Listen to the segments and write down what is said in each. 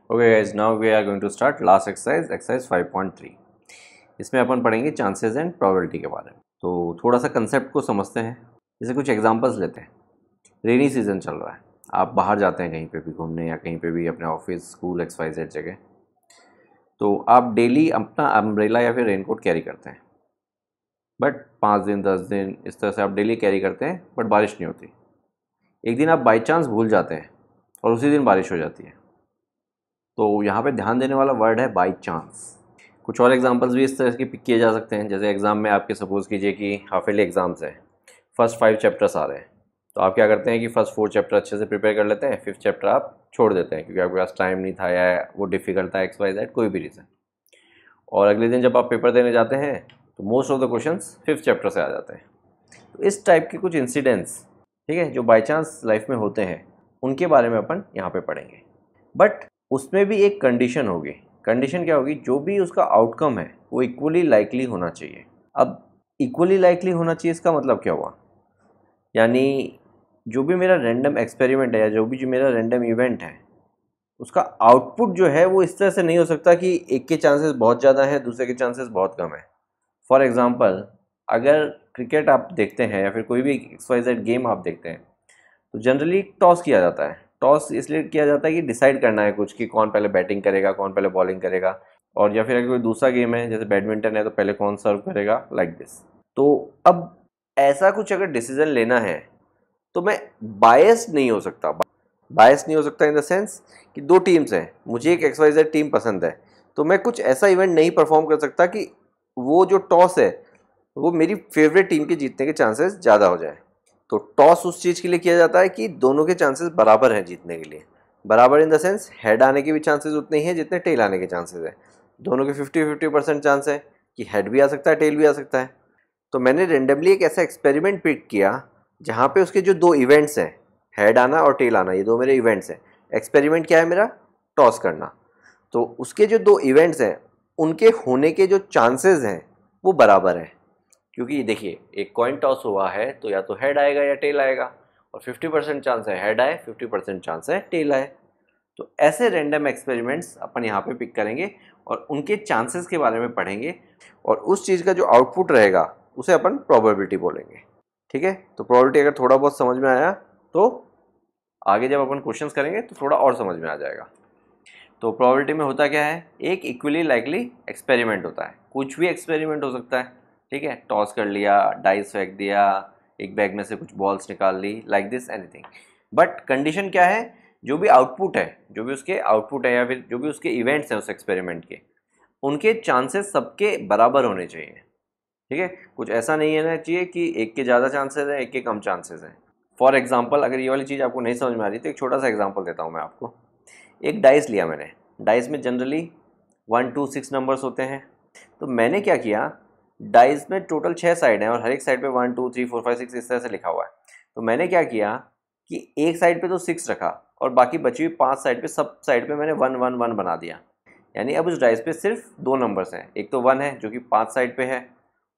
Okay guys, now we are going to start last exercise 5.3। इसमें अपन पढ़ेंगे chances and probability के बारे में। तो थोड़ा सा कंसेप्ट को समझते हैं। जैसे कुछ एग्जांपल्स लेते हैं। रेनी सीजन चल रहा है, आप बाहर जाते हैं कहीं पे भी घूमने या कहीं पे भी अपने ऑफिस, स्कूल, XYZ जगह, तो आप डेली अपना अम्ब्रेला या फिर रेनकोट कैरी करते हैं। बट 5 दिन 10 दिन इस तरह से आप डेली कैरी करते हैं, बट बारिश नहीं होती। एक दिन आप बाई चांस भूल जाते हैं और उसी दिन बारिश हो जाती है। तो यहाँ पे ध्यान देने वाला वर्ड है बाई चांस। कुछ और एग्जांपल्स भी इस तरह के पिक किए जा सकते हैं। जैसे एग्ज़ाम में आपके सपोज़ कीजिए कि हाफ ईयरली एग्जाम्स हैं, फर्स्ट 5 चैप्टर्स आ रहे हैं, तो आप क्या करते हैं कि फर्स्ट 4 चैप्टर अच्छे से प्रिपेयर कर लेते हैं, 5th चैप्टर आप छोड़ देते हैं क्योंकि आपके पास टाइम नहीं था या वो डिफ़िकल्ट था, XYZ कोई भी रीज़न। और अगले दिन जब आप पेपर देने जाते हैं तो most of the questions 5th chapter से आ जाते हैं। तो इस टाइप के कुछ इंसिडेंट्स, ठीक है, जो बाई चांस लाइफ में होते हैं, उनके बारे में अपन यहाँ पे पढ़ेंगे। बट उसमें भी एक कंडीशन होगी। कंडीशन क्या होगी? जो भी उसका आउटकम है वो इक्वली लाइकली होना चाहिए। अब इक्वली लाइकली होना चाहिए, इसका मतलब क्या हुआ? यानी जो भी मेरा रैंडम एक्सपेरिमेंट है या जो मेरा रैंडम इवेंट है, उसका आउटपुट जो है वो इस तरह से नहीं हो सकता कि एक के चांसेस बहुत ज़्यादा है, दूसरे के चांसेस बहुत कम है। फॉर एग्जांपल, अगर क्रिकेट आप देखते हैं या फिर कोई भी XYZ गेम आप देखते हैं, तो जनरली टॉस किया जाता है। टॉस इसलिए किया जाता है कि डिसाइड करना है कुछ, कि कौन पहले बैटिंग करेगा, कौन पहले बॉलिंग करेगा। और या फिर अगर कोई दूसरा गेम है जैसे बैडमिंटन है, तो पहले कौन सर्व करेगा, लाइक दिस। तो अब ऐसा कुछ अगर डिसीजन लेना है तो मैं बायस नहीं हो सकता। बायस नहीं हो सकता इन द सेंस कि दो टीम्स हैं, मुझे एक XYZ टीम पसंद है, तो मैं कुछ ऐसा इवेंट नहीं परफॉर्म कर सकता कि वो जो टॉस है वो मेरी फेवरेट टीम के जीतने के चांसेस ज़्यादा हो जाए। तो टॉस उस चीज़ के लिए किया जाता है कि दोनों के चांसेस बराबर हैं जीतने के लिए। बराबर इन द सेंस हेड आने के भी चांसेस उतने ही हैं जितने टेल आने के चांसेस हैं। दोनों के 50-50% चांस है कि हेड भी आ सकता है, टेल भी आ सकता है। तो मैंने रेंडमली एक ऐसा एक्सपेरिमेंट पिक किया जहाँ पे उसके जो दो इवेंट्स हैं, हेड आना और टेल आना, ये दो मेरे इवेंट्स हैं। एक्सपेरिमेंट क्या है मेरा? टॉस करना। तो उसके जो दो इवेंट्स हैं उनके होने के जो चांसेस हैं वो बराबर हैं। क्योंकि देखिए, एक कॉइन टॉस हुआ है तो या तो हेड आएगा या टेल आएगा, और 50% चांस है हेड आए, 50% चांस है टेल आए। तो ऐसे रैंडम एक्सपेरिमेंट्स अपन यहाँ पे पिक करेंगे और उनके चांसेस के बारे में पढ़ेंगे, और उस चीज़ का जो आउटपुट रहेगा उसे अपन प्रोबेबिलिटी बोलेंगे। ठीक है? तो प्रोबेबिलिटी अगर थोड़ा बहुत समझ में आया तो आगे जब अपन क्वेश्चंस करेंगे तो थोड़ा और समझ में आ जाएगा। तो प्रोबेबिलिटी में होता क्या है? एक इक्वली लाइकली एक्सपेरिमेंट होता है। कुछ भी एक्सपेरिमेंट हो सकता है, ठीक है? टॉस कर लिया, डाइस फेंक दिया, एक बैग में से कुछ बॉल्स निकाल ली, like this, anything. But condition क्या है? जो भी आउटपुट है, जो भी उसके आउटपुट है या फिर जो भी उसके इवेंट्स हैं उस एक्सपेरिमेंट के, उनके चांसेस सबके बराबर होने चाहिए। ठीक है? कुछ ऐसा नहीं होना चाहिए कि एक के ज़्यादा चांसेस हैं, एक के कम चांसेस हैं। फॉर एग्जाम्पल, अगर ये वाली चीज़ आपको नहीं समझ में आ रही तो एक छोटा सा एग्जाम्पल देता हूँ मैं आपको। एक डाइस लिया मैंने। डाइस में जनरली 1 2 6 नंबर्स होते हैं। तो मैंने क्या किया, डाइस में टोटल 6 साइड हैं और हर एक साइड पे 1 2 3 4 5 6 इस तरह से लिखा हुआ है। तो मैंने क्या किया कि एक साइड पे तो 6 रखा और बाकी बची हुई 5 साइड पे, सब साइड पे मैंने 1 1 1 बना दिया। यानी अब उस डाइस पे सिर्फ 2 नंबर्स हैं। एक तो 1 है जो कि 5 साइड पे है,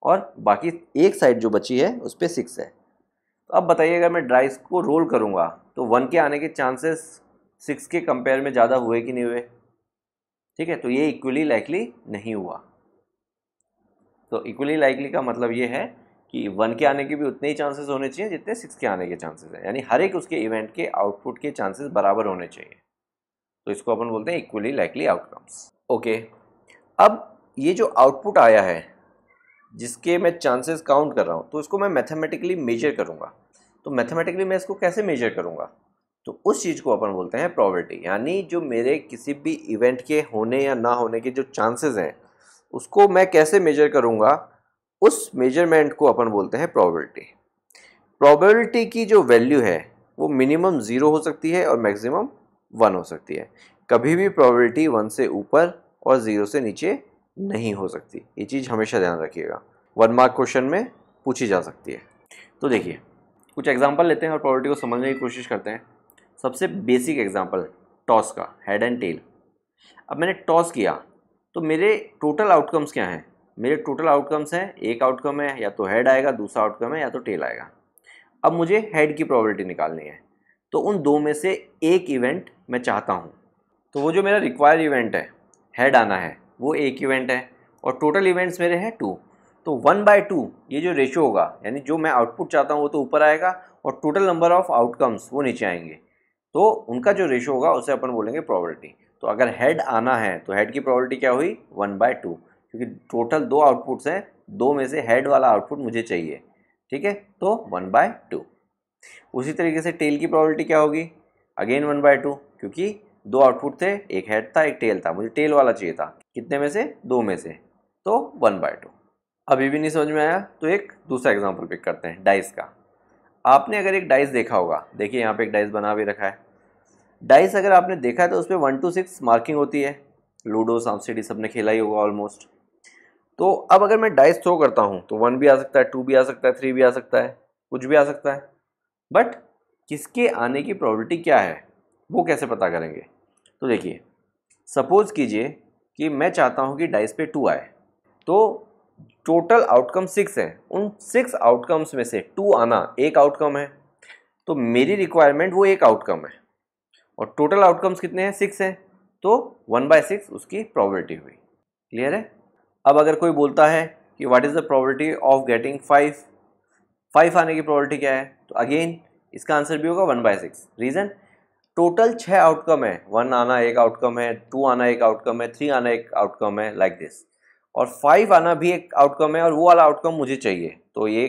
और बाकी एक साइड जो बची है उस पर 6 है। तो अब बताइए, अगर मैं डाइस को रोल करूँगा तो 1 के आने के चांसेस 6 के कंपेयर में ज़्यादा हुए कि नहीं हुए? ठीक है? तो ये इक्वली लाइकली नहीं हुआ। तो इक्वली लाइकली का मतलब ये है कि 1 के आने के भी उतने ही चांसेस होने चाहिए जितने 6 के आने के चांसेस हैं। यानी हर एक उसके इवेंट के आउटपुट के चांसेस बराबर होने चाहिए। तो इसको अपन बोलते हैं इक्वली लाइकली आउटकम्स। ओके, अब ये जो आउटपुट आया है जिसके मैं चांसेस काउंट कर रहा हूँ, तो इसको मैं मैथमेटिकली मेजर करूँगा। तो मैथमेटिकली मैं इसको कैसे मेजर करूँगा? तो उस चीज़ को अपन बोलते हैं प्रोबेबिलिटी। यानी जो मेरे किसी भी इवेंट के होने या ना होने के जो चांसेस हैं उसको मैं कैसे मेजर करूँगा, उस मेजरमेंट को अपन बोलते हैं प्रोबेबिलिटी। प्रोबेबिलिटी की जो वैल्यू है वो मिनिमम 0 हो सकती है और मैक्सिमम 1 हो सकती है। कभी भी प्रोबेबिलिटी 1 से ऊपर और 0 से नीचे नहीं हो सकती। ये चीज़ हमेशा ध्यान रखिएगा, 1 मार्क क्वेश्चन में पूछी जा सकती है। तो देखिए, कुछ एग्जांपल लेते हैं और प्रोबेबिलिटी को समझने की कोशिश करते हैं। सबसे बेसिक एग्जांपल टॉस का, हेड एंड टेल। अब मैंने टॉस किया तो मेरे टोटल आउटकम्स क्या हैं? मेरे टोटल आउटकम्स हैं, एक आउटकम है या तो हेड आएगा, दूसरा आउटकम है या तो टेल आएगा। अब मुझे हेड की प्रोबेबिलिटी निकालनी है, तो उन दो में से एक इवेंट मैं चाहता हूँ। तो वो जो मेरा रिक्वायर्ड इवेंट है, हेड आना है, वो एक इवेंट है और टोटल इवेंट्स मेरे हैं 2। तो 1/2 ये जो रेशो होगा, यानी जो मैं आउटपुट चाहता हूँ वो तो ऊपर आएगा और टोटल नंबर ऑफ आउटकम्स वो नीचे आएंगे। तो उनका जो रेशो होगा उसे अपन बोलेंगे प्रोबेबिलिटी। तो अगर हेड आना है तो हेड की प्रोबेबिलिटी क्या हुई 1/2, क्योंकि टोटल 2 आउटपुट्स हैं, 2 में से हेड वाला आउटपुट मुझे चाहिए। ठीक है, तो 1/2। उसी तरीके से टेल की प्रोबेबिलिटी क्या होगी, अगेन 1/2, क्योंकि 2 आउटपुट थे, एक हेड था एक टेल था, मुझे टेल वाला चाहिए था। कितने में से, 2 में से, तो 1/2। अभी भी नहीं समझ में आया तो एक दूसरा एग्जांपल पिक करते हैं, डाइस का। आपने अगर एक डाइस देखा होगा, देखिए यहाँ पे एक डाइस बना भी रखा है। डाइस अगर आपने देखा है तो उस पर 1 to 6 मार्किंग होती है। लूडो, सांप सीढ़ी सबने खेला ही होगा ऑलमोस्ट। तो अब अगर मैं डाइस थ्रो करता हूँ तो 1 भी आ सकता है, 2 भी आ सकता है, 3 भी आ सकता है, कुछ भी आ सकता है। बट किसके आने की प्रोबेबिलिटी क्या है वो कैसे पता करेंगे? तो देखिए, सपोज कीजिए कि मैं चाहता हूँ कि डाइस पे 2 आए, तो टोटल आउटकम 6 है, उन 6 आउटकम्स में से 2 आना एक आउटकम है, तो मेरी रिक्वायरमेंट वो एक आउटकम है और टोटल आउटकम्स कितने हैं, 6 हैं, तो 1/6 उसकी प्रोबेबिलिटी हुई। क्लियर है? अब अगर कोई बोलता है कि what is the probability of getting 5 आने की प्रोबेबिलिटी क्या है, तो अगेन इसका आंसर भी होगा 1/6। रीज़न, टोटल 6 आउटकम है, 1 आना एक आउटकम है, 2 आना एक आउटकम है, 3 आना एक आउटकम है, लाइक दिस, और 5 आना भी एक आउटकम है और वो वाला आउटकम मुझे चाहिए। तो ये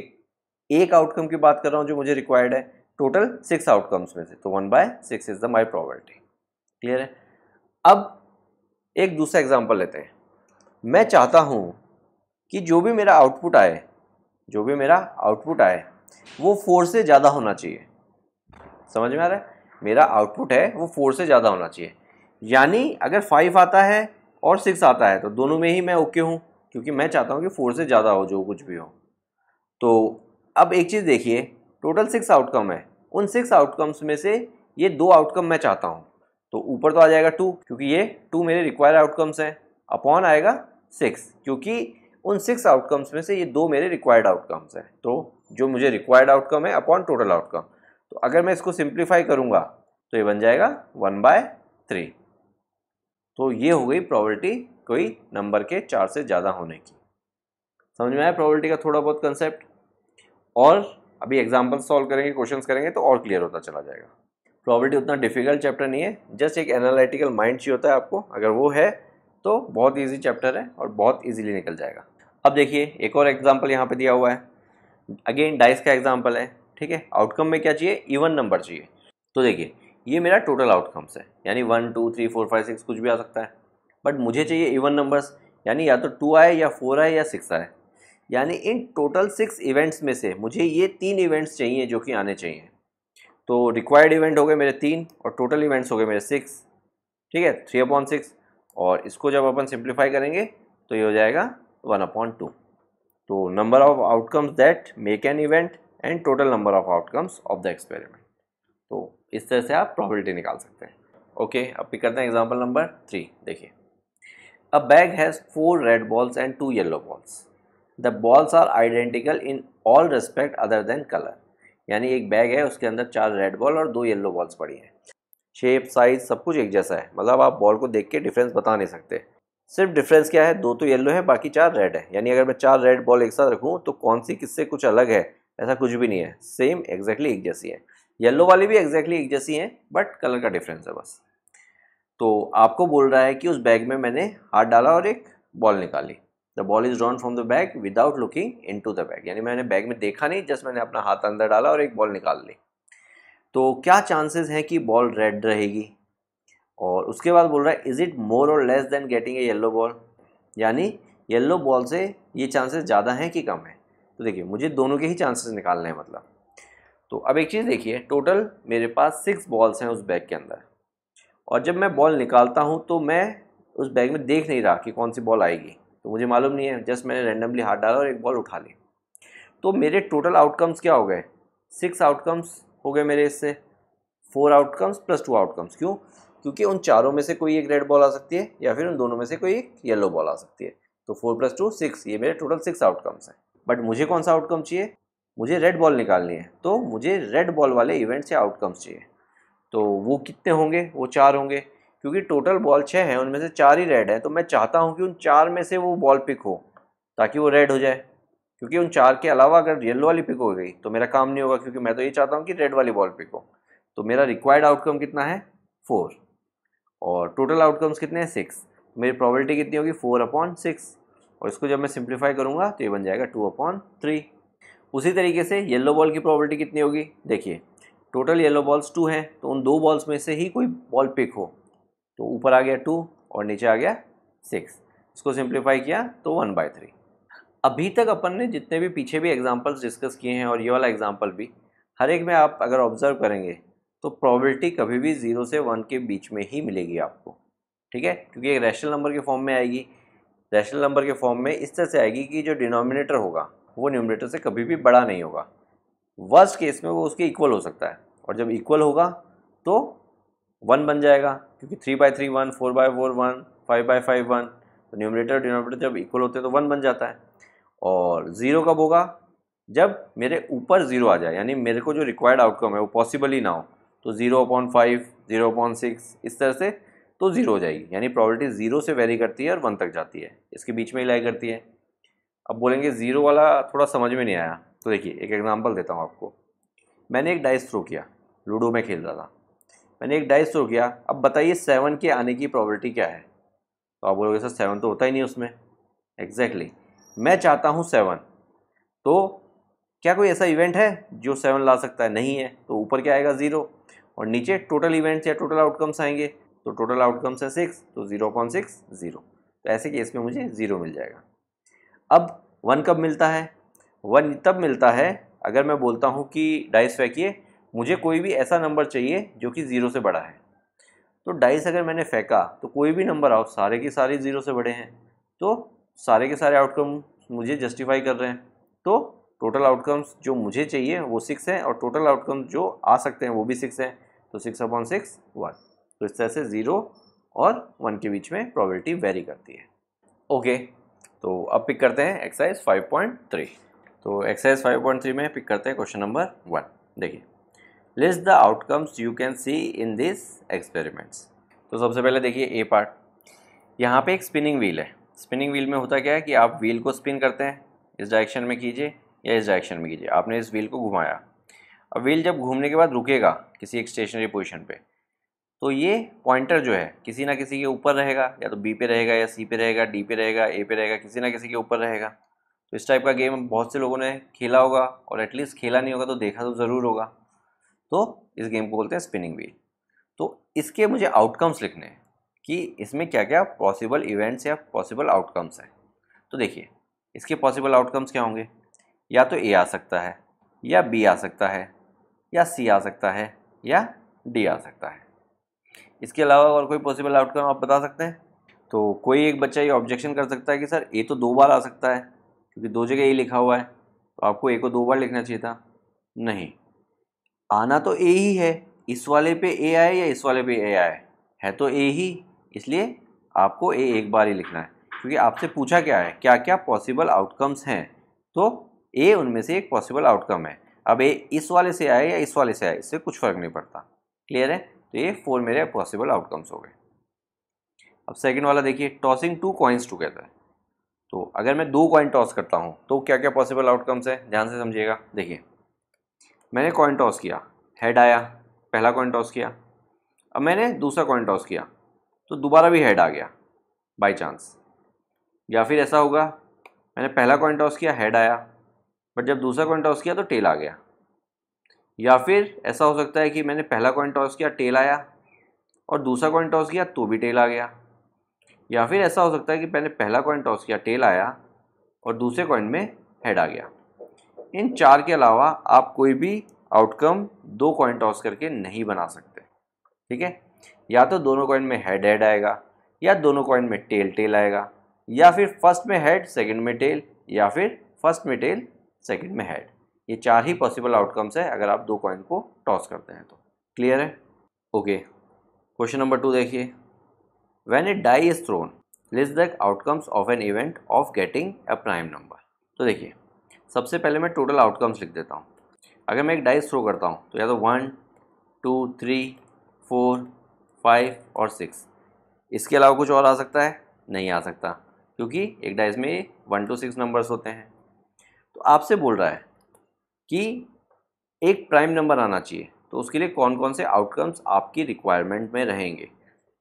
एक आउटकम की बात कर रहा हूँ जो मुझे रिक्वायर्ड है टोटल 6 आउटकम्स में से, तो 1/6 is the my probability. Clear है? अब एक दूसरा एग्जांपल लेते हैं। मैं चाहता हूँ कि जो भी मेरा आउटपुट आए वो 4 से ज़्यादा होना चाहिए। समझ में आ रहा है? मेरा आउटपुट है वो 4 से ज़्यादा होना चाहिए, यानी अगर 5 आता है और 6 आता है तो दोनों में ही मैं ओके हूँ, क्योंकि मैं चाहता हूँ कि 4 से ज़्यादा हो जो कुछ भी हो। तो अब एक चीज़ देखिए, टोटल 6 आउटकम है, उन 6 आउटकम्स में से ये 2 आउटकम मैं चाहता हूँ, तो ऊपर तो आ जाएगा 2, क्योंकि ये 2 मेरे रिक्वायर्ड आउटकम्स हैं, अपॉन आएगा 6, क्योंकि उन 6 आउटकम्स में से ये 2 मेरे रिक्वायर्ड आउटकम्स हैं। तो जो मुझे रिक्वायर्ड आउटकम है अपॉन टोटल आउटकम, तो अगर मैं इसको सिंप्लीफाई करूँगा तो ये बन जाएगा 1/3। तो ये हो गई प्रोबेबिलिटी कोई नंबर के 4 से ज़्यादा होने की। समझ में आया प्रोबेबिलिटी का थोड़ा बहुत कंसेप्ट? और अभी एग्जांपल सॉल्व करेंगे, क्वेश्चंस करेंगे तो और क्लियर होता चला जाएगा। प्रोबेबिलिटी उतना डिफिकल्ट चैप्टर नहीं है, जस्ट एक एनालिटिकल माइंड चाहिए होता है आपको, अगर वो है तो बहुत ईजी चैप्टर है और बहुत ईजिली निकल जाएगा। अब देखिए एक और एग्जाम्पल यहाँ पे दिया हुआ है, अगेन डाइस का एग्जाम्पल है। ठीक है, आउटकम में क्या चाहिए, इवन नंबर चाहिए। तो देखिए ये मेरा टोटल आउटकम्स है, यानी 1 2 3 4 5 6 कुछ भी आ सकता है, बट मुझे चाहिए इवन नंबर्स, यानी या तो 2 आए या 4 आए या 6 आए, यानी इन टोटल 6 इवेंट्स में से मुझे ये 3 इवेंट्स चाहिए जो कि आने चाहिए। तो रिक्वायर्ड इवेंट हो गए मेरे 3 और टोटल इवेंट्स हो गए मेरे 6। ठीक है, 3/6, और इसको जब अपन सिंप्लीफाई करेंगे तो ये हो जाएगा 1/2। तो number of outcomes that make an event and total number of outcomes of the experiment. तो इस तरह से आप प्रोबेबिलिटी निकाल सकते हैं। ओके, अब पिक करते हैं एग्जांपल नंबर 3। देखिए, a bag has 4 red balls and 2 yellow balls. The balls are identical in all respect other than colour. यानी एक बैग है, उसके अंदर 4 रेड बॉल और 2 येलो बॉल्स पड़ी हैं। शेप, साइज सब कुछ एक जैसा है, मतलब आप बॉल को देख के डिफरेंस बता नहीं सकते। सिर्फ डिफरेंस क्या है, 2 तो येलो है बाकी 4 रेड है। यानी अगर मैं 4 रेड बॉल एक साथ रखूँ तो कौन सी किससे कुछ अलग है, ऐसा कुछ भी नहीं है, सेम एग्जैक्टली एक जैसी है। येलो वाली भी एग्जैक्टली एक जैसी है, बट कलर का डिफरेंस है बस। तो आपको बोल रहा है कि उस बैग में मैंने हाथ डाला और एक बॉल निकाली। The ball is drawn from the bag without looking into the bag, यानी मैंने बैग में देखा नहीं, जस्ट मैंने अपना हाथ अंदर डाला और एक बॉल निकाल ली। तो क्या चांसेस हैं कि बॉल रेड रहेगी? और उसके बाद बोल रहा है इज इट मोर और less than getting a yellow ball, यानी येलो बॉल से ये चांसेस ज़्यादा हैं कि कम है। तो देखिए मुझे दोनों के ही चांसेस निकालने हैं मतलब। तो अब एक चीज़ देखिए, टोटल मेरे पास 6 बॉल्स हैं उस बैग के अंदर, और जब मैं बॉल निकालता हूँ तो मैं उस बैग में देख नहीं रहा कि कौन सी बॉल आएगी, तो मुझे मालूम नहीं है, जस्ट मैंने रैंडमली हाथ डाला और एक बॉल उठा ली। तो मेरे टोटल आउटकम्स क्या हो गए, 6 आउटकम्स हो गए मेरे, इससे 4 आउटकम्स प्लस 2 आउटकम्स। क्यों? क्योंकि उन चारों में से कोई एक रेड बॉल आ सकती है या फिर उन दोनों में से कोई एक येलो बॉल आ सकती है। तो 4 + 2 6, ये मेरे टोटल 6 आउटकम्स हैं। बट मुझे कौन सा आउटकम चाहिए, मुझे रेड बॉल निकालनी है, तो मुझे रेड बॉल वाले इवेंट से आउटकम्स चाहिए। तो वो कितने होंगे, वो 4 होंगे, क्योंकि टोटल बॉल 6 हैं, उनमें से 4 ही रेड है, तो मैं चाहता हूँ कि उन 4 में से वो बॉल पिक हो ताकि वो रेड हो जाए, क्योंकि उन 4 के अलावा अगर येलो वाली पिक हो गई तो मेरा काम नहीं होगा, क्योंकि मैं तो ये चाहता हूँ कि रेड वाली बॉल पिक हो। तो मेरा रिक्वायर्ड आउटकम कितना है 4, और टोटल आउटकम्स कितने हैं 6। मेरी प्रोबेबिलिटी कितनी होगी 4/6, और इसको जब मैं सिंप्लीफाई करूँगा तो ये बन जाएगा 2/3। उसी तरीके से येलो बॉल की प्रोबेबिलिटी कितनी होगी, देखिए टोटल येलो बॉल्स 2 हैं, तो उन 2 बॉल्स में से ही कोई बॉल पिक हो, तो ऊपर आ गया 2 और नीचे आ गया 6। इसको सिंप्लीफाई किया तो 1/3। अभी तक अपन ने जितने भी पीछे भी एग्जांपल्स डिस्कस किए हैं और ये वाला एग्जांपल भी, हर एक में आप अगर ऑब्जर्व करेंगे तो प्रोबेबिलिटी कभी भी 0 से 1 के बीच में ही मिलेगी आपको, ठीक है, क्योंकि एक रैशनल नंबर के फॉर्म में आएगी। रैशनल नंबर के फॉर्म में इस तरह से आएगी कि जो डिनोमिनेटर होगा वो न्यूमरेटर से कभी भी बड़ा नहीं होगा। वर्स्ट केस में वो उसके इक्वल हो सकता है, और जब इक्वल होगा तो 1 बन जाएगा, क्योंकि 3/3 1, 4/4 1, 5/5 1, तो न्यूमरेटर डिनोमिनेटर जब इक्वल होते हैं तो 1 बन जाता है। और 0 कब होगा, जब मेरे ऊपर 0 आ जाए, यानी मेरे को जो रिक्वायर्ड आउटकम है वो पॉसिबल ही ना हो, तो 0/5, 0/6 इस तरह से तो 0 हो जाएगी, यानी प्रोबेबिलिटी 0 से वेरी करती है और 1 तक जाती है, इसके बीच में ही लाई करती है। अब बोलेंगे 0 वाला थोड़ा समझ में नहीं आया, तो देखिए एक एग्जांपल देता हूँ आपको। मैंने एक डाइस थ्रो किया, लूडो में खेल रहा था, मैंने एक डाइस थ्रो किया, अब बताइए 7 के आने की प्रोबेबिलिटी क्या है। तो आप बोलोगे सर 7 तो होता ही नहीं उसमें। एग्जैक्टली मैं चाहता हूँ 7, तो क्या कोई ऐसा इवेंट है जो 7 ला सकता है, नहीं है, तो ऊपर क्या आएगा 0, और नीचे टोटल इवेंट्स या टोटल आउटकम्स आएंगे, तो टोटल आउटकम्स है 6, तो 0/6 0, तो ऐसे केस में मुझे 0 मिल जाएगा। अब 1 कब मिलता है, 1 तब मिलता है अगर मैं बोलता हूँ कि डाइस फेंकिए, मुझे कोई भी ऐसा नंबर चाहिए जो कि 0 से बड़ा है। तो डाइस अगर मैंने फेंका तो कोई भी नंबर आओ, सारे के सारे 0 से बड़े हैं, तो सारे के सारे आउटकम मुझे जस्टिफाई कर रहे हैं। तो टोटल आउटकम्स जो मुझे चाहिए वो 6 हैं, और टोटल आउटकम्स जो आ सकते हैं वो भी 6 हैं, तो 6/6 1। तो इस तरह से 0 और 1 के बीच में प्रोबेबिलिटी वेरी करती है। ओके, तो अब पिक करते हैं एक्सरसाइज 5.3। तो एक्सरसाइज 5.3 में पिक करते हैं क्वेश्चन नंबर 1। देखिए, list the outcomes you can see in this experiments. तो सबसे पहले देखिए ए पार्ट, यहाँ पे एक स्पिनिंग व्हील है। स्पिनिंग व्हील में होता क्या है कि आप व्हील को स्पिन करते हैं, इस डायरेक्शन में कीजिए या इस डायरेक्शन में कीजिए, आपने इस व्हील को घुमाया। अब व्हील जब घूमने के बाद रुकेगा किसी एक स्टेशनरी पोजीशन पे, तो ये पॉइंटर जो है किसी ना किसी के ऊपर रहेगा, या तो बी पे रहेगा, या सी पे रहेगा, डी पे रहेगा, ए पे रहेगा, किसी ना किसी के ऊपर रहेगा। तो इस टाइप का गेम बहुत से लोगों ने खेला होगा, और एटलीस्ट खेला नहीं होगा तो देखा तो ज़रूर होगा। तो इस गेम को बोलते हैं स्पिनिंग व्हील। तो इसके मुझे आउटकम्स लिखने हैं कि इसमें क्या क्या पॉसिबल इवेंट्स या पॉसिबल आउटकम्स हैं। तो देखिए, इसके पॉसिबल आउटकम्स क्या होंगे, या तो ए आ सकता है, या बी आ सकता है, या सी आ सकता है, या डी आ सकता है। इसके अलावा और कोई पॉसिबल आउटकम आप बता सकते हैं? तो कोई एक बच्चा ये ऑब्जेक्शन कर सकता है कि सर ए तो 2 बार आ सकता है, क्योंकि 2 जगह ए लिखा हुआ है, तो आपको ए को 2 बार लिखना चाहिए था। नहीं, आना तो ए ही है, इस वाले पे ए आए या इस वाले पे ए आए, है तो ए ही, इसलिए आपको ए एक बार ही लिखना है, क्योंकि आपसे पूछा क्या है, क्या क्या पॉसिबल आउटकम्स हैं, तो ए उनमें से एक पॉसिबल आउटकम है। अब ए इस वाले से आए या इस वाले से आए, इससे कुछ फ़र्क नहीं पड़ता। क्लियर है? तो ये 4 मेरे पॉसिबल आउटकम्स हो गए। अब सेकंड वाला देखिए, टॉसिंग 2 कॉइन्स टुगेदर। तो अगर मैं 2 कॉइन टॉस करता हूँ तो क्या क्या पॉसिबल आउटकम्स हैं, ध्यान से समझिएगा। देखिए, मैंने कॉइन टॉस किया, हेड आया, पहला कॉइन टॉस किया। अब मैंने दूसरा कॉइन टॉस किया तो दोबारा भी हेड आ गया बाय चांस। या फिर ऐसा होगा, मैंने पहला कॉइन टॉस किया, हेड आया, बट जब दूसरा कॉइन टॉस किया तो टेल आ गया। या फिर ऐसा हो सकता है कि मैंने पहला कॉइन टॉस किया, टेल आया, और दूसरा कॉइन टॉस किया तो भी टेल आ गया। या फिर ऐसा हो सकता है कि मैंने पहला कॉइन टॉस किया, टेल आया, और दूसरे कॉइन में हेड आ गया। इन 4 के अलावा आप कोई भी आउटकम 2 कॉइन टॉस करके नहीं बना सकते, ठीक है। या तो दोनों कॉइन में हेड हेड आएगा, या दोनों कॉइन में टेल टेल आएगा, या फिर फर्स्ट में हेड सेकंड में टेल, या फिर फर्स्ट में टेल सेकंड में हेड। ये 4 ही पॉसिबल आउटकम्स है अगर आप 2 कॉइन को टॉस करते हैं तो। क्लियर है? ओके, क्वेश्चन नंबर 2 देखिए, when a die is thrown list the outcomes of an event of getting a prime number. तो देखिए, सबसे पहले मैं टोटल आउटकम्स लिख देता हूँ। अगर मैं एक डाइस थ्रो करता हूँ तो या तो 1 2 3 4 5 और 6, इसके अलावा कुछ और आ सकता है? नहीं आ सकता, क्योंकि एक डाइस में 1 to 6 नंबर्स होते हैं। तो आपसे बोल रहा है कि एक प्राइम नंबर आना चाहिए, तो उसके लिए कौन कौन से आउटकम्स आपकी रिक्वायरमेंट में रहेंगे,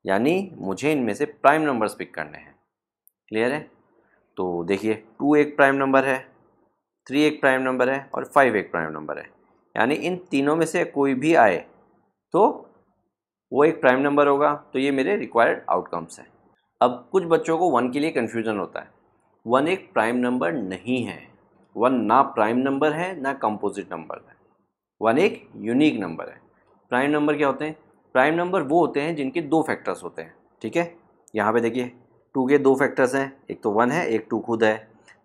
यानी मुझे इनमें से प्राइम नंबर्स पिक करने हैं। क्लियर है? तो देखिए 2 एक प्राइम नंबर है, 3 एक प्राइम नंबर है और 5 एक प्राइम नंबर है, यानी इन तीनों में से कोई भी आए तो वो एक प्राइम नंबर होगा। तो ये मेरे रिक्वायर्ड आउटकम्स हैं। अब कुछ बच्चों को 1 के लिए कन्फ्यूज़न होता है। 1 एक प्राइम नंबर नहीं है। 1 ना प्राइम नंबर है ना कंपोजिट नंबर है। 1 एक यूनिक नंबर है। प्राइम नंबर क्या होते हैं? प्राइम नंबर वो होते हैं जिनके 2 फैक्टर्स होते हैं। ठीक है, यहाँ पे देखिए 2 के 2 फैक्टर्स हैं, एक तो 1 है एक 2 खुद है।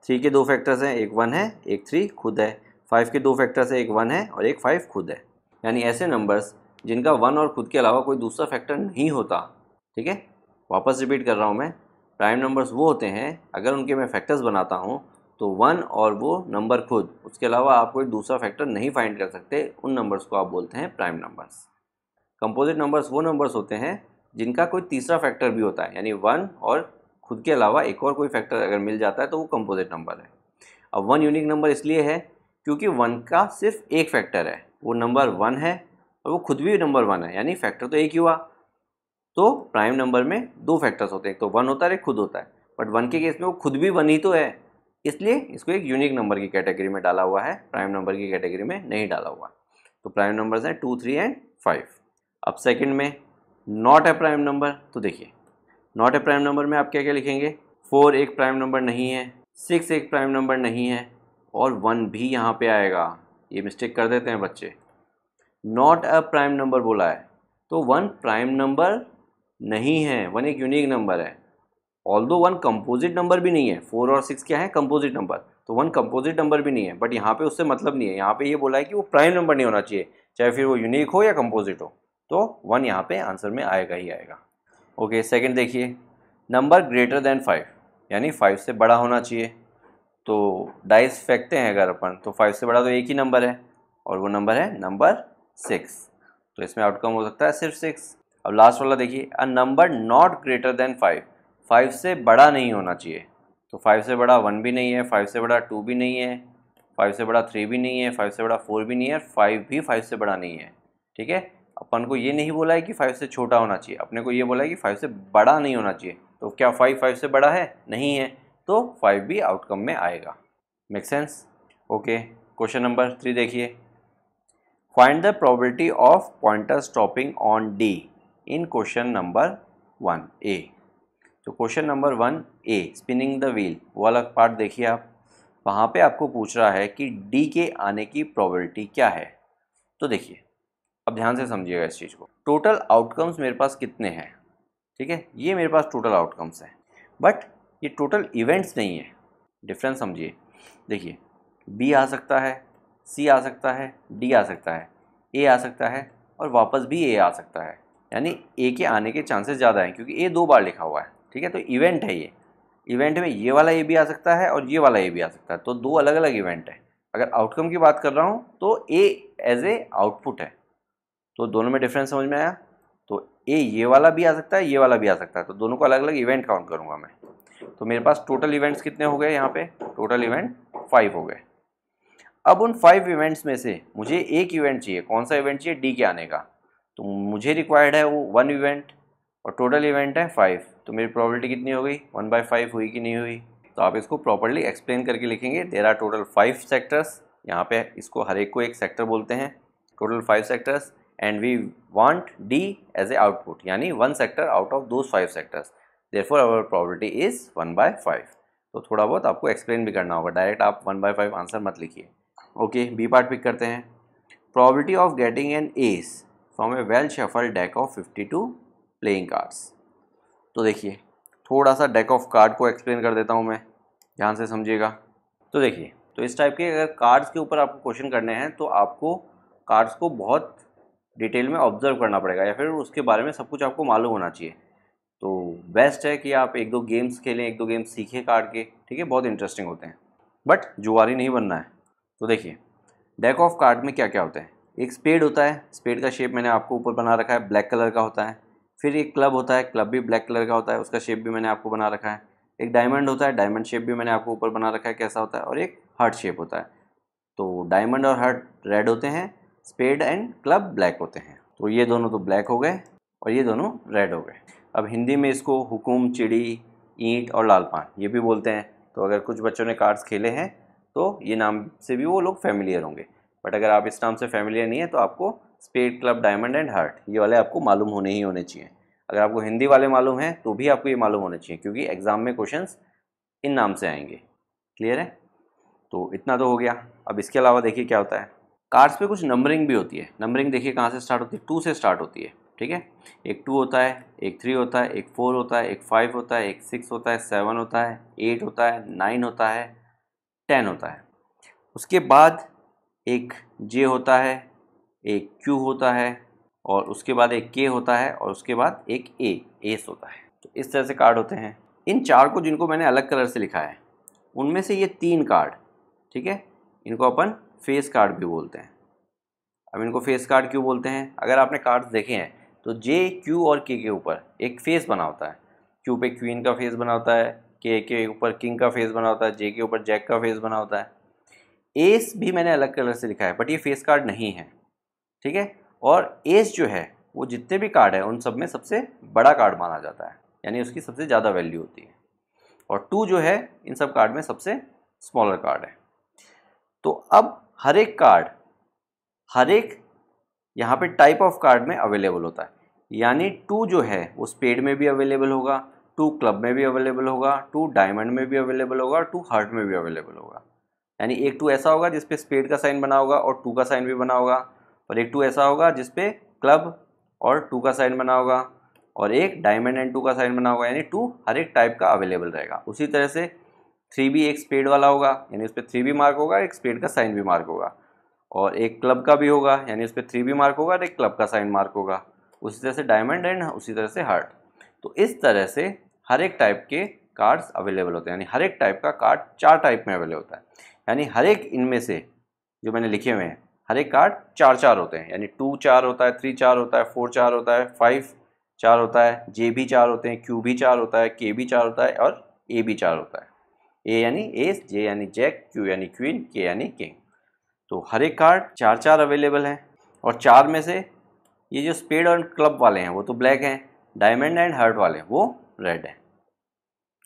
3 के 2 फैक्टर्स हैं, एक 1 है एक 3 खुद है। 5 के 2 फैक्टर्स हैं, एक 1 है और एक 5 खुद है। यानी ऐसे नंबर्स जिनका 1 और खुद के अलावा कोई दूसरा फैक्टर नहीं होता। ठीक है, वापस रिपीट कर रहा हूँ मैं। प्राइम नंबर्स वो होते हैं अगर उनके मैं फैक्टर्स बनाता हूँ तो 1 और वो नंबर खुद, उसके अलावा आप कोई दूसरा फैक्टर नहीं फाइंड कर सकते, उन नंबर्स को आप बोलते हैं प्राइम नंबर्स। कंपोजिट नंबर्स वो नंबर्स होते हैं जिनका कोई तीसरा फैक्टर भी होता है, यानी 1 और खुद के अलावा एक और कोई फैक्टर अगर मिल जाता है तो वो कंपोजिट नंबर है। अब 1 यूनिक नंबर इसलिए है क्योंकि 1 का सिर्फ एक फैक्टर है, वो नंबर 1 है और वो खुद भी नंबर 1 है, यानी फैक्टर तो एक ही हुआ। तो प्राइम नंबर में 2 फैक्टर्स होते हैं, एक तो 1 होता है एक खुद होता है, बट 1 के केस में वो खुद भी 1 ही तो है, इसलिए इसको एक यूनिक नंबर की कैटेगरी में डाला हुआ है, प्राइम नंबर की कैटेगरी में नहीं डाला हुआ। तो प्राइम नंबर्स हैं 2, 3 एंड 5। अब सेकंड में नॉट ए प्राइम नंबर। तो देखिए नॉट ए प्राइम नंबर में आप क्या क्या लिखेंगे? 4 एक प्राइम नंबर नहीं है, 6 एक प्राइम नंबर नहीं है और 1 भी यहाँ पे आएगा। ये मिस्टेक कर देते हैं बच्चे। नॉट अ प्राइम नंबर बोला है तो 1 प्राइम नंबर नहीं है, 1 एक यूनिक नंबर है। ऑल्दो 1 कंपोजिट नंबर भी नहीं है, 4 और 6 क्या है? Composite number. तो 1 कंपोजिट नंबर भी नहीं है, बट यहाँ पे उससे मतलब नहीं है। यहाँ पे ये बोला है कि वो प्राइम नंबर नहीं होना चाहिए, चाहे फिर वो यूनिक हो या कंपोजिट हो। तो 1 यहाँ पे आंसर में आएगा ही आएगा। ओके, सेकंड देखिए, नंबर ग्रेटर देन 5, यानी 5 से बड़ा होना चाहिए। तो डाइस फेंकते हैं अगर अपन, तो 5 से बड़ा तो एक ही नंबर है और वो नंबर है नंबर 6। तो इसमें आउटकम हो सकता है सिर्फ 6। अब लास्ट वाला देखिए, a number not greater than 5, 5 से बड़ा नहीं होना चाहिए। तो 5 से बड़ा 1 भी नहीं है, 5 से बड़ा 2 भी नहीं है, 5 से बड़ा 3 भी नहीं है, 5 से बड़ा 4 भी नहीं है, 5 भी 5 से बड़ा नहीं है। ठीक है, अपन को ये नहीं बोला है कि 5 से छोटा होना चाहिए, अपने को ये बोला है कि 5 से बड़ा नहीं होना चाहिए। तो क्या 5 से बड़ा है? नहीं है, तो 5 भी आउटकम में आएगा। Make sense? Okay, question number 3 देखिए, find the probability of pointer stopping on D in question number 1 ए। तो question number 1 A, spinning the wheel, वो वाला पार्ट देखिए आप। वहाँ पे आपको पूछ रहा है कि डी के आने की प्रोबेबिलिटी क्या है। तो देखिए अब ध्यान से समझिएगा इस चीज़ को। टोटल आउटकम्स मेरे पास कितने हैं? ठीक है, ये मेरे पास टोटल आउटकम्स हैं, बट ये टोटल इवेंट्स नहीं है। डिफरेंस समझिए। देखिए बी आ सकता है, सी आ सकता है, डी आ सकता है, ए आ सकता है और वापस भी ए आ सकता है, यानी ए के आने के चांसेस ज़्यादा हैं क्योंकि ए 2 बार लिखा हुआ है। ठीक है, तो इवेंट है ये। इवेंट में ये वाला ए भी आ सकता है और ये वाला ए भी आ सकता है, तो 2 अलग अलग इवेंट है। अगर आउटकम की बात कर रहा हूँ तो ए एज ए आउटपुट है। तो दोनों में डिफरेंस समझ में आया? तो ए ये वाला भी आ सकता है, ये वाला भी आ सकता है, तो दोनों को अलग अलग इवेंट काउंट करूँगा मैं। तो मेरे पास टोटल इवेंट्स कितने हो गए? यहाँ पे टोटल इवेंट 5 हो गए। अब उन 5 इवेंट्स में से मुझे एक इवेंट चाहिए। कौन सा इवेंट चाहिए? डी के आने का। तो मुझे रिक्वायर्ड है वो 1 इवेंट और टोटल इवेंट है 5। तो मेरी प्रोबेबिलिटी कितनी हो गई? 1/5 हुई कि नहीं हुई? तो आप इसको प्रॉपर्ली एक्सप्लेन करके लिखेंगे। There are total 5 sectors. यहाँ पे इसको हर एक को एक सेक्टर बोलते हैं। Total 5 sectors and we want D as a output, यानी 1 sector out of those 5 sectors. Therefore our probability is 1/5। तो थोड़ा बहुत आपको एक्सप्लेन भी करना होगा, डायरेक्ट आप 1/5 आंसर मत लिखिए। ओके, बी पार्ट पिक करते हैं। Probability of getting an S from A well shuffled deck of 52 playing cards. तो देखिए थोड़ा सा डेक ऑफ कार्ड को एक्सप्लेन कर देता हूँ मैं, ध्यान से समझिएगा। तो देखिए, तो इस टाइप के अगर कार्ड्स के ऊपर आपको क्वेश्चन करने हैं तो आपको कार्ड्स को बहुत डिटेल में ऑब्जर्व करना पड़ेगा, या फिर उसके बारे में सब कुछ आपको मालूम होना चाहिए। तो बेस्ट है कि आप 1-2 गेम्स खेलें, 1-2 गेम्स सीखें कार्ड के। ठीक है, बहुत इंटरेस्टिंग होते हैं, बट जुआरी नहीं बनना है। तो देखिए डेक ऑफ कार्ड में क्या क्या होता है। एक स्पेड होता है, स्पेड का शेप मैंने आपको ऊपर बना रखा है, ब्लैक कलर का होता है। फिर एक क्लब होता है, क्लब भी ब्लैक कलर का होता है, उसका शेप भी मैंने आपको बना रखा है। एक डायमंड होता है, डायमंड शेप भी मैंने आपको ऊपर बना रखा है कैसा होता है, और एक हार्ट शेप होता है। तो डायमंड और हार्ट रेड होते हैं, स्पेड एंड क्लब ब्लैक होते हैं। तो ये दोनों तो ब्लैक हो गए और ये दोनों रेड हो गए। अब हिंदी में इसको हुकुम, चिड़ी, ईंट और लाल पान ये भी बोलते हैं। तो अगर कुछ बच्चों ने कार्ड्स खेले हैं तो ये नाम से भी वो लोग फैमिलियर होंगे, बट अगर आप इस नाम से फैमिलियर नहीं है तो आपको spade, club, diamond and heart ये वाले आपको मालूम होने चाहिए। अगर आपको हिंदी वाले मालूम हैं तो भी आपको ये मालूम होने चाहिए, क्योंकि एग्जाम में क्वेश्चंस इन नाम से आएंगे। क्लियर है? तो इतना तो हो गया। अब इसके अलावा देखिए क्या होता है, कार्ड्स पे कुछ नंबरिंग भी होती है। नंबरिंग देखिए कहाँ से स्टार्ट होती है, 2 से स्टार्ट होती है। ठीक है, एक 2 होता है, एक 3 होता है, एक 4 होता है, एक 5 होता है, एक 6 होता है, 7 होता है, 8 होता है, 9 होता है, 10 होता है। उसके बाद एक J होता है, एक Q होता है, और उसके बाद एक K होता है, और उसके बाद एक एस होता है। तो इस तरह से कार्ड होते हैं। इन 4 को जिनको मैंने अलग कलर से लिखा है, उनमें से ये 3 कार्ड, ठीक है, इनको अपन फेस कार्ड भी बोलते हैं। अब इनको फेस कार्ड क्यों बोलते हैं? अगर आपने कार्ड्स देखे हैं तो J, Q और K के ऊपर एक फेस बना होता है। Q पे क्वीन का फेस बना होता है, K के ऊपर किंग का फेस बना होता है, J के ऊपर जैक का फेस बना होता है। एस भी मैंने अलग कलर से लिखा है, बट ये फेस कार्ड नहीं है। ठीक है, और एस जो है वो जितने भी कार्ड है उन सब में सबसे बड़ा कार्ड माना जाता है, यानी उसकी सबसे ज़्यादा वैल्यू होती है। और 2 जो है इन सब कार्ड में सबसे स्मॉलर कार्ड है। तो अब हर एक कार्ड, हर एक यहाँ पे टाइप ऑफ कार्ड में अवेलेबल होता है। यानी 2 जो है वो स्पेड में भी अवेलेबल होगा, 2 क्लब में भी अवेलेबल होगा, 2 डायमंड में भी अवेलेबल होगा, 2 हार्ट में भी अवेलेबल होगा। यानी एक 2 ऐसा होगा जिसपे स्पेड का साइन बना होगा और 2 का साइन भी बना होगा, और एक 2 ऐसा होगा जिसपे क्लब और 2 का साइन बना होगा, और एक डायमंड एंड 2 का साइन बना होगा। यानी 2 हर एक टाइप का अवेलेबल रहेगा। उसी तरह से 3 भी एक स्पेड वाला होगा, यानी उस पर 3 भी मार्क होगा, एक स्पेड का साइन भी मार्क होगा, और एक क्लब का भी होगा, यानी उस पर 3 भी मार्क होगा और एक क्लब का साइन मार्क होगा। उसी तरह से डायमंड एंड उसी तरह से हार्ट। तो इस तरह से हर एक टाइप के कार्ड्स अवेलेबल होते हैं, यानी हर एक टाइप का कार्ड 4 टाइप में अवेलेबल होता है। यानी हर एक इनमें से जो मैंने लिखे हुए हैं हर एक कार्ड 4 होते हैं, यानी 2 4 होता है, 3 4 होता है, 4 4 होता है, 5 4 होता है, J भी 4 होते हैं, Q भी 4 होता है, K भी 4 होता है, और A भी 4 होता है। A यानी एस, J यानी जैक, Q यानी क्वीन, K यानी किंग। तो हर एक कार्ड 4 अवेलेबल हैं, और 4 में से ये जो स्पेड और क्लब वाले हैं वो तो ब्लैक हैं, डायमंड एंड हार्ट वाले वो रेड हैं।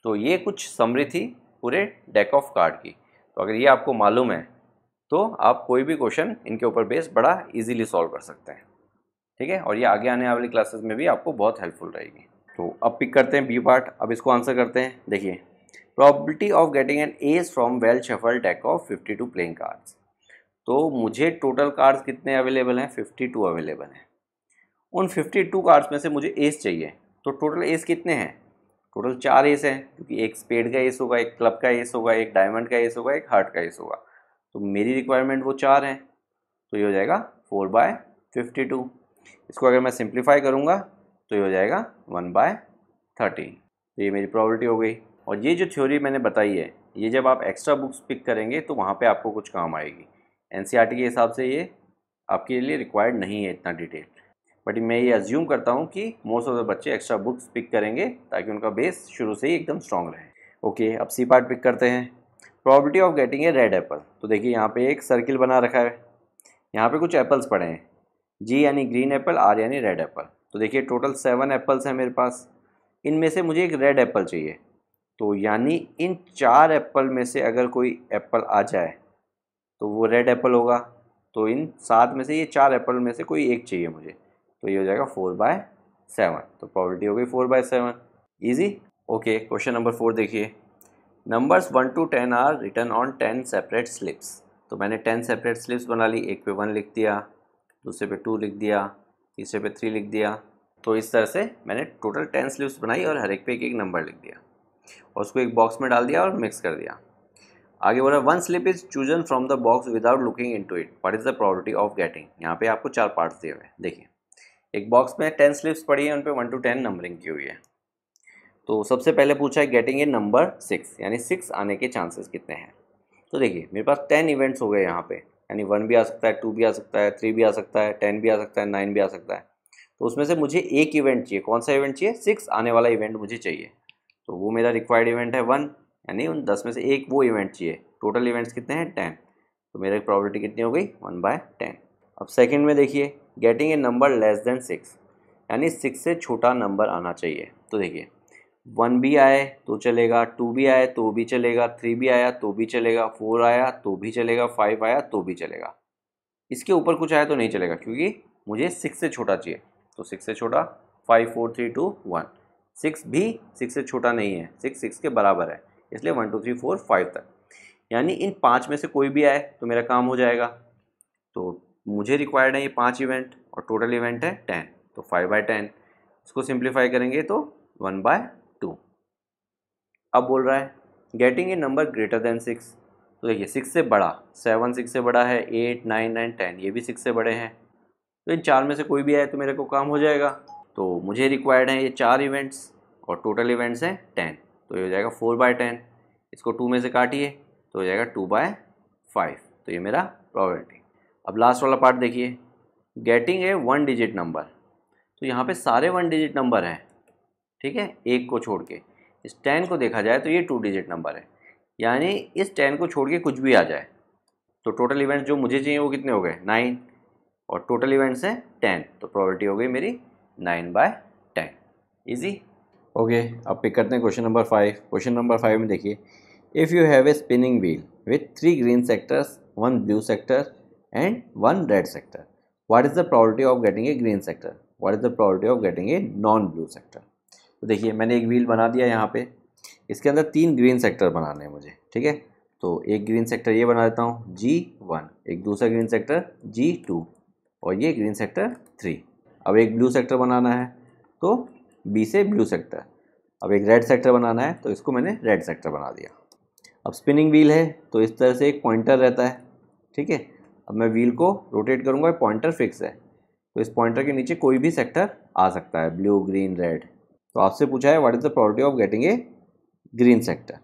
तो ये कुछ समरी थी पूरे डेक ऑफ कार्ड की। तो अगर ये आपको मालूम है तो आप कोई भी क्वेश्चन इनके ऊपर बेस्ड बड़ा इजीली सॉल्व कर सकते हैं। ठीक है, और ये आगे आने वाली क्लासेस में भी आपको बहुत हेल्पफुल रहेगी। तो अब पिक करते हैं बी पार्ट। अब इसको आंसर करते हैं। देखिए, probability of getting an S from well shuffled deck of 52 playing cards. तो मुझे टोटल कार्ड्स कितने अवेलेबल हैं? 52 अवेलेबल हैं। उन 52 कार्ड्स में से मुझे एस चाहिए। तो टोटल एस कितने हैं? टोटल 4 एस हैं, क्योंकि एक स्पेड का एस होगा, एक क्लब का एस होगा, एक डायमंड का एस होगा, एक हार्ट का एस होगा। तो मेरी रिक्वायरमेंट वो 4 हैं, तो ये हो जाएगा 4/52। इसको अगर मैं सिंप्लीफाई करूँगा तो ये हो जाएगा 1/30। तो ये मेरी प्रॉपर्टी हो गई। और ये जो थ्योरी मैंने बताई है ये जब आप एक्स्ट्रा बुक्स पिक करेंगे तो वहाँ पे आपको कुछ काम आएगी। एनसीईआरटी के हिसाब से ये आपके लिए रिक्वायर्ड नहीं है इतना डिटेल, बट मैं ये अज्यूम करता हूँ कि मोस्ट ऑफ द बच्चे एक्स्ट्रा बुक्स पिक करेंगे ताकि उनका बेस शुरू से ही एकदम स्ट्रॉन्ग रहे। ओके, अब सी पार्ट पिक करते हैं। Probability of getting a red Apple. तो देखिए यहाँ पे एक सर्किल बना रखा है, यहाँ पे कुछ एप्पल्स पड़े हैं, जी यानी ग्रीन एप्पल, आर यानी रेड एप्पल। तो देखिए टोटल 7 एप्पल्स हैं मेरे पास, इनमें से मुझे एक रेड एप्पल चाहिए। तो यानी इन 4 एप्पल में से अगर कोई एप्पल आ जाए तो वो रेड एप्पल होगा। तो इन 7 में से ये 4 एप्पल में से कोई एक चाहिए मुझे, तो ये हो जाएगा 4/7। तो प्रोबेबिलिटी हो गई 4/7। ईजी। ओके, क्वेश्चन नंबर 4 देखिए। Numbers 1 to 10 are written on 10 separate slips. तो मैंने 10 सेपरेट स्लिप्स बना ली। एक पे 1 लिख दिया, दूसरे पे 2 लिख दिया, तीसरे पे 3 लिख दिया। तो इस तरह से मैंने टोटल 10 स्लिप्स बनाई और हर एक पे एक एक नंबर लिख दिया और उसको एक बॉक्स में डाल दिया और मिक्स कर दिया। आगे बोला 1 slip is chosen from the box without looking into it, what is the probability of getting. यहाँ पे आपको 4 पार्ट्स दिए हुए हैं। देखिए, एक बॉक्स में 10 स्लिप्स पड़ी है, उन पे 1 to 10 नंबरिंग की हुई है। तो सबसे पहले पूछा है गेटिंग ए नंबर 6, यानी 6 आने के चांसेस कितने हैं। तो देखिए मेरे पास 10 इवेंट्स हो गए यहाँ पे, यानी 1 भी आ सकता है, 2 भी आ सकता है, 3 भी आ सकता है, 10 भी आ सकता है, 9 भी आ सकता है। तो उसमें से मुझे एक इवेंट चाहिए। कौन सा इवेंट चाहिए? 6 आने वाला इवेंट मुझे चाहिए। तो वो मेरा रिक्वायर्ड इवेंट है 1, यानी उन 10 में से एक वो इवेंट चाहिए। टोटल इवेंट्स कितने हैं? 10। तो मेरी प्रोबेबिलिटी कितनी हो गई? 1/10। अब सेकंड में देखिए, getting a number less than 6, यानी 6 से छोटा नंबर आना चाहिए। तो देखिए 1 भी आए तो चलेगा, 2 भी आए तो भी चलेगा, 3 भी आया तो भी चलेगा, 4 आया तो भी चलेगा, 5 आया तो भी चलेगा। इसके ऊपर कुछ आया तो नहीं चलेगा, क्योंकि मुझे 6 से छोटा चाहिए। तो 6 से छोटा 5 4 3 2 1। 6 भी 6 से छोटा नहीं है, 6 के बराबर है, इसलिए 1 2 3 4 5 तक। यानी इन 5 में से कोई भी आए तो मेरा काम हो जाएगा। तो मुझे रिक्वायर्ड है ये 5 इवेंट और टोटल इवेंट है 10, तो 5/10। इसको सिंप्लीफाई करेंगे तो 1/2। अब बोल रहा है getting a number greater than 6। तो देखिए 6 से बड़ा, 7 6 से बड़ा है, 8 9 9 10 ये भी 6 से बड़े हैं। तो इन 4 में से कोई भी आए तो मेरे को काम हो जाएगा। तो मुझे रिक्वायर्ड है ये 4 इवेंट्स और टोटल इवेंट्स हैं 10, तो ये हो जाएगा 4/10। इसको 2 में से काटिए तो हो जाएगा 2/5। तो ये मेरा प्रोबेबिलिटी। अब लास्ट वाला पार्ट देखिए, गेटिंग ए 1 डिजिट नंबर। तो यहाँ पे सारे 1 डिजिट नंबर हैं, ठीक है, एक को छोड़ के। इस 10 को देखा जाए तो ये 2 डिजिट नंबर है, यानी इस 10 को छोड़ के कुछ भी आ जाए। तो टोटल इवेंट्स जो मुझे चाहिए वो कितने हो गए? 9, और टोटल इवेंट्स हैं 10, तो प्रोबेबिलिटी हो गई मेरी 9/10। इजी। ओके, अब पिक करते हैं क्वेश्चन नंबर 5। क्वेश्चन नंबर 5 में देखिए, if you have a spinning wheel with 3 green sectors, 1 blue sector and 1 red sector, what is the probability of getting a green sector? What is the probability of getting a non blue sector? तो देखिए मैंने एक wheel बना दिया यहाँ पे, इसके अंदर 3 ग्रीन सेक्टर बनाने हैं मुझे, ठीक है। तो एक ग्रीन सेक्टर ये बना देता हूँ G1, एक दूसरा ग्रीन सेक्टर G2 और ये ग्रीन सेक्टर 3। अब एक ब्लू सेक्टर बनाना है तो B से ब्लू सेक्टर। अब एक रेड सेक्टर बनाना है तो इसको मैंने रेड सेक्टर बना दिया। अब स्पिनिंग व्हील है तो इस तरह से एक पॉइंटर रहता है, ठीक है। अब मैं व्हील को रोटेट करूँगा, पॉइंटर फिक्स है, तो इस पॉइंटर के नीचे कोई भी सेक्टर आ सकता है, ब्लू ग्रीन रेड। तो आपसे पूछा है what is the probability of getting a green sector.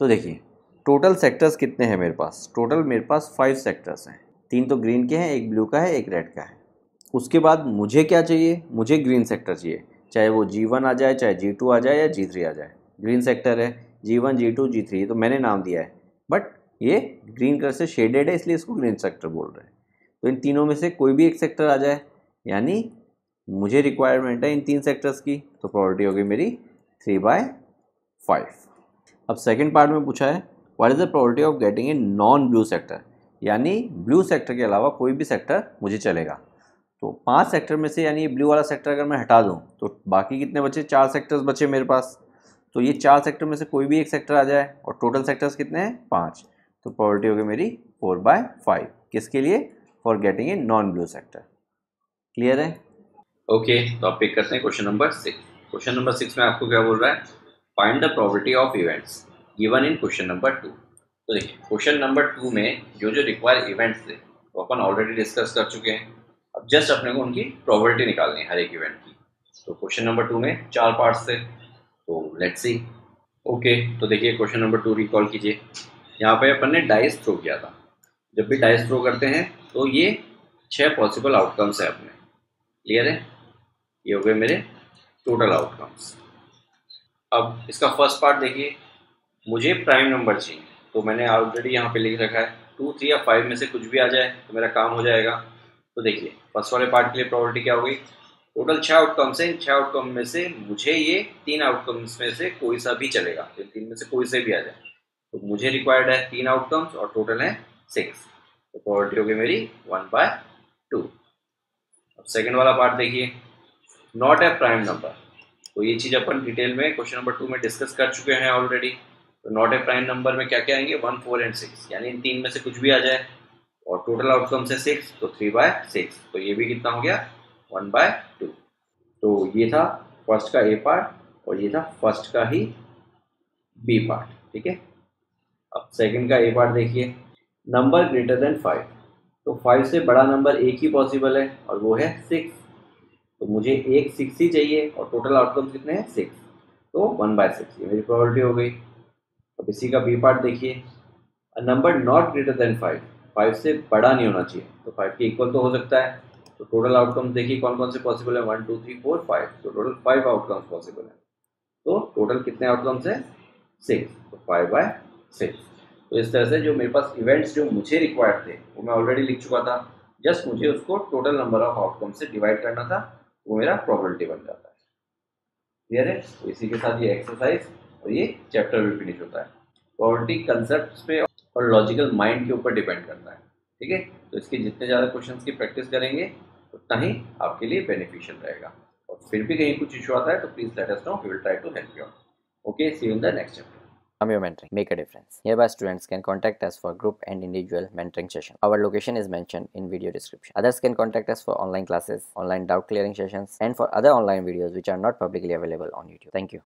तो देखिए टोटल सेक्टर्स कितने हैं मेरे पास? टोटल मेरे पास 5 सेक्टर्स हैं, 3 तो ग्रीन के हैं, एक ब्लू का है, एक रेड का है। उसके बाद मुझे क्या चाहिए? मुझे ग्रीन सेक्टर चाहिए, चाहे वो G1 आ जाए, चाहे G2 आ जाए या G3 आ जाए। ग्रीन सेक्टर है G1 G2 G3, तो मैंने नाम दिया है, बट ये ग्रीन कलर से शेडेड है इसलिए इसको ग्रीन सेक्टर बोल रहे हैं। तो इन तीनों में से कोई भी एक सेक्टर आ जाए, यानी मुझे रिक्वायरमेंट है इन 3 सेक्टर्स की, तो प्रोबेबिलिटी होगी मेरी 3/5। अब सेकंड पार्ट में पूछा है what is the probability of getting a non blue sector, यानी ब्लू सेक्टर के अलावा कोई भी सेक्टर मुझे चलेगा। तो 5 सेक्टर में से, यानी ये ब्लू वाला सेक्टर अगर मैं हटा दूं तो बाकी कितने बचे? 4 सेक्टर्स बचे मेरे पास। तो ये 4 सेक्टर में से कोई भी एक सेक्टर आ जाए, और टोटल सेक्टर्स कितने हैं? 5। तो प्रोबेबिलिटी होगी मेरी 4/5। किसके लिए? For getting a non blue sector. Clear है? ओके, तो आप पिक करते हैं क्वेश्चन नंबर 6। क्वेश्चन नंबर 6 में आपको क्या बोल रहा है? Find the probability of events given in question number 2। तो देखिए क्वेश्चन नंबर 2 में जो जो रिक्वायर इवेंट्स थे वो अपन ऑलरेडी डिस्कस कर चुके हैं। अब जस्ट अपने को उनकी प्रोबेबिलिटी निकालनी है हर एक इवेंट की। तो क्वेश्चन नंबर 2 में 4 पार्ट्स थे, तो लेट्स सी। ओके, तो देखिए क्वेश्चन नंबर 2 रिकॉल कीजिए। यहाँ पे अपन ने डाइस थ्रो किया था। जब भी डाइस थ्रो करते हैं तो ये 6 पॉसिबल आउटकम्स है अपने। क्लियर है? ये हो गए मेरे टोटल आउटकम्स। अब इसका फर्स्ट पार्ट देखिए, मुझे प्राइम नंबर चाहिए, तो मैंने ऑलरेडी यहाँ पे लिख रखा है 2 3 या 5 में से कुछ भी आ जाए तो मेरा काम हो जाएगा। तो देखिए फर्स्ट वाले पार्ट के लिए प्रोबेबिलिटी क्या हो गई? टोटल 6 आउटकम्स है, 6 आउटकम में से मुझे ये 3 आउटकम्स में से कोई सा भी चलेगा, तो 3 में से कोई से भी आ जाए। तो मुझे रिक्वायर्ड है 3 आउटकम्स और टोटल है 6, तो प्रोबेबिलिटी होगी मेरी 1/2। अब सेकेंड वाला पार्ट देखिए, नॉट ए प्राइम नंबर। तो ये चीज़ अपन डिटेल में क्वेश्चन नंबर 2 में डिस्कस कर चुके हैं ऑलरेडी। तो नॉट ए प्राइम नंबर में क्या क्या आएंगे? 1 4 एंड 6, यानी इन 3 में से कुछ भी आ जाए, और टोटल आउटकम से 6, तो 3/6। तो ये भी कितना हो गया? 1/2। तो ये था फर्स्ट का ए पार्ट और ये था फर्स्ट का ही बी पार्ट, ठीक है। अब सेकंड का ए पार्ट देखिए, नंबर ग्रेटर देन 5। तो 5 से बड़ा नंबर एक ही पॉसिबल है और वो है 6। तो मुझे एक 6 ही चाहिए और टोटल आउटकम कितने हैं? 6, तो 1/6 ये मेरी प्रोबेबिलिटी हो गई। अब इसी का बी पार्ट देखिए, a number not greater than 5। 5 से बड़ा नहीं होना चाहिए, तो 5 के इक्वल तो हो सकता है, तो टोटल आउटकम्स देखिए कौन कौन से पॉसिबल है, 1 2 3 4 5, तो टोटल 5 आउटकम्स पॉसिबल है। तो टोटल कितने आउटकम्स है, 6, तो 5/6। तो इस तरह से जो मेरे पास इवेंट्स जो मुझे रिक्वायर्ड थे वो मैं ऑलरेडी लिख चुका था, जस्ट मुझे उसको टोटल नंबर ऑफ आउटकम से डिवाइड करना था, वो मेरा प्रोबेबिलिटी बन जाता है। क्लियर है? तो इसी के साथ ये एक्सरसाइज और ये चैप्टर भी फिनिश होता है। प्रोबेबिलिटी कंसेप्ट पे और लॉजिकल माइंड के ऊपर डिपेंड करता है, ठीक है। तो इसके जितने ज़्यादा क्वेश्चंस की प्रैक्टिस करेंगे उतना ही आपके लिए बेनिफिशियल रहेगा। और फिर भी कहीं कुछ इशू आता है तो please let us know, we will try to help you out. Okay, see you in the next chapter. Amyo Mentoring. Make a difference. Hereby, students can contact us for group and individual mentoring session. Our location is mentioned in video description. Others can contact us for online classes, online doubt clearing sessions, and for other online videos which are not publicly available on YouTube. Thank you.